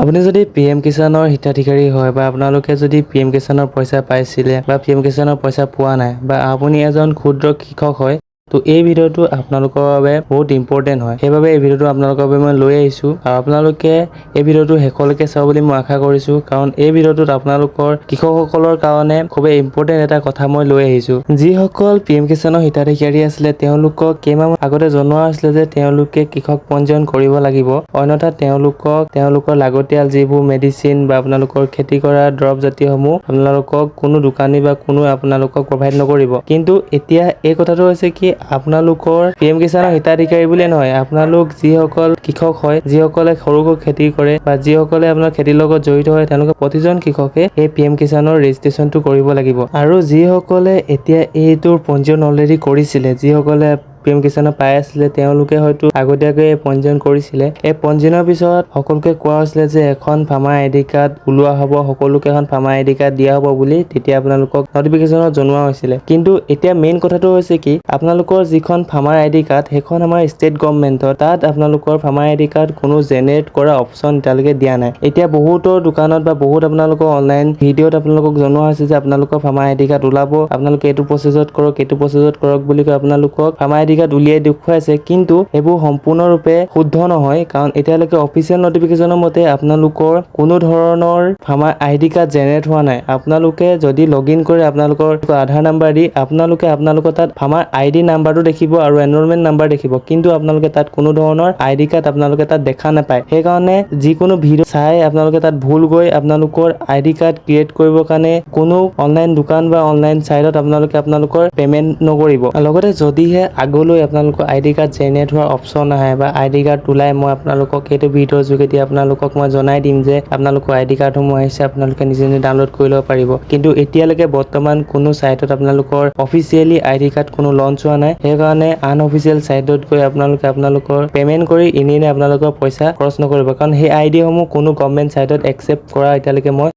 আপুনি যদি PM কিষাণৰ হিতাধিকাৰী হয় বা আপোনালোকে যদি PM কিষাণৰ পইচা পাইছিলে বা PM কিষাণৰ পইচা পোৱা নাই বা আপুনি এজন ক্ষুদ্ৰ কৃষক হয় তো এই ভিডিওটো আপোনালোকৰ বাবে বহুত ইম্পৰ্টেণ্ট হয়। সেইবাবে এই ভিডিওটো আপোনালোকৰ বাবে মই লৈ আহিছোঁ আৰু আপোনালোকে এই ভিডিওটো শেষলৈকে চাব বুলি মই আশা কৰিছোঁ, কাৰণ এই ভিডিওটোত আপোনালোকৰ কৃষকসকলৰ কাৰণে খুবেই ইম্পৰ্টেণ্ট এটা কথা মই লৈ আহিছোঁ। যিসকল PM কিষাণৰ হিতাধিকাৰী আছিলে তেওঁলোকক কেইমাহ আগতে জনোৱা হৈছিলে যে তেওঁলোকে কৃষক পঞ্জীয়ন কৰিব লাগিব, অন্যথা তেওঁলোকৰ লাগতিয়াল যিবোৰ মেডিচিন বা আপোনালোকৰ খেতি কৰা দৰৱ জাতিসমূহ আপোনালোকক কোনো দোকানী বা কোনো আপোনালোকক প্ৰভাইড নকৰিব। কিন্তু এতিয়া এই কথাটো হৈছে কি, আপোনালোকৰ PM কিষাণৰ হিতাধিকাৰী বুলিয়ে নহয়, আপোনালোক যিসকল কৃষক হয়, যিসকলে সৰুকৈ খেতি কৰে বা যিসকলে আপোনাৰ খেতিৰ লগত জড়িত হয়, তেওঁলোকে প্ৰতিজন কৃষকে এই PM কিষাণৰ ৰেজিষ্ট্ৰেশ্যনটো কৰিব লাগিব। আৰু যিসকলে এতিয়া এইটোৰ পঞ্জীয়ন অলৰেডি কৰিছিলে, যিসকলে PM কিষাণৰ পাই আছিলে তেওঁলোকে হয়তো আগতীয়াকৈ পঞ্জীয়ন কৰিছিলে। এই পঞ্জীয়নৰ পিছত সকলোকে কোৱা হৈছিলে যে এখন ফাৰ্মাৰ ID কাৰ্ড ওলোৱা হ'ব, সকলোকে এখন ফাৰ্মাৰ ID কাৰ্ড দিয়া হ'ব বুলি তেতিয়া আপোনালোকক নটিফিকেশ্যনত জনোৱা হৈছিলে। কিন্তু এতিয়া মেইন কথাটো হৈছে কি, আপোনালোকৰ যিখন ফাৰ্মাৰ ID কাৰ্ড সেইখন আমাৰ ষ্টেট গভৰ্ণমেণ্টৰ, তাত আপোনালোকৰ ফাৰ্মাৰ ID কাৰ্ড কোনো জেনেৰেট কৰা অপশ্যন এতিয়ালৈকে দিয়া নাই। এতিয়া বহুতৰ দোকানত বা বহুত আপোনালোকৰ অনলাইন ভিডিঅ'ত আপোনালোকক জনোৱা হৈছে যে আপোনালোকৰ ফাৰ্মাৰ ID কাৰ্ড ওলাব, আপোনালোকে এইটো প্ৰচেছত কৰক বুলি কৈ আপোনালোকক ফাৰ্মাৰ ID কাৰ্ড উলিয়াই দেখুৱাইছে, কিন্তু এইবোৰ সম্পূৰ্ণৰূপে শুদ্ধ নহয়, কাৰণ এতিয়ালৈকে অফিচিয়েল নটিফিকেশ্যনৰ মতে আপোনালোকৰ কোনো ধৰণৰ ফাৰ্মাৰ ID কাৰ্ড জেনেৰেট হোৱা নাই। আপোনালোকে যদি লগইন কৰে আপোনালোকৰ আধাৰ নাম্বাৰ দি আপোনালোকৰ তাত ফাৰ্মাৰ ID নাম্বাৰটো দেখিব আৰু এনৰলমেণ্ট নাম্বাৰ দেখিব, কিন্তু আপোনালোকে তাত কোনো ধৰণৰ ID কাৰ্ড আপোনালোকে তাত দেখা নাপায়। সেইকাৰণে যিকোনো ভিডিঅ' চাই আপোনালোকে তাত ভুল গৈ আপোনালোকৰ ID কাৰ্ড ক্ৰিয়েট কৰিবৰ কাৰণে কোনো অনলাইন দোকান বা অনলাইন চাইটত আপোনালোকৰ পেমেন্ট নকৰিব। লগতে যদিহে আগলৈ আপোনালোকৰ ID কাৰ্ড জেনেৰেট হোৱাৰ অপশ্যন আহে বা ID কাৰ্ড ওলাই, মই আপোনালোকক এইটো ভিডিঅ'ৰ যোগেদি আপোনালোকক মই জনাই দিম যে আপোনালোকৰ ID কাৰ্ডসমূহ আহিছে, আপোনালোকে নিজে ডাউনলোড কৰি ল'ব পাৰিব। কিন্তু এতিয়ালৈকে বৰ্তমান কোনো চাইটত আপোনালোকৰ অফিচিয়েলি ID কাৰ্ড কোনো লঞ্চ হোৱা নাই। সেইকাৰণে আনঅফিচিয়েল চাইটত গৈ আপোনালোকৰ পেমেন্ট কৰি এনেই আপোনালোকৰ পইচা খৰচ নকৰিব, কাৰণ সেই ID সমূহ কোনো গভৰ্ণমেণ্ট চাইটত একচেপ্ট কৰা এতিয়ালৈকে মই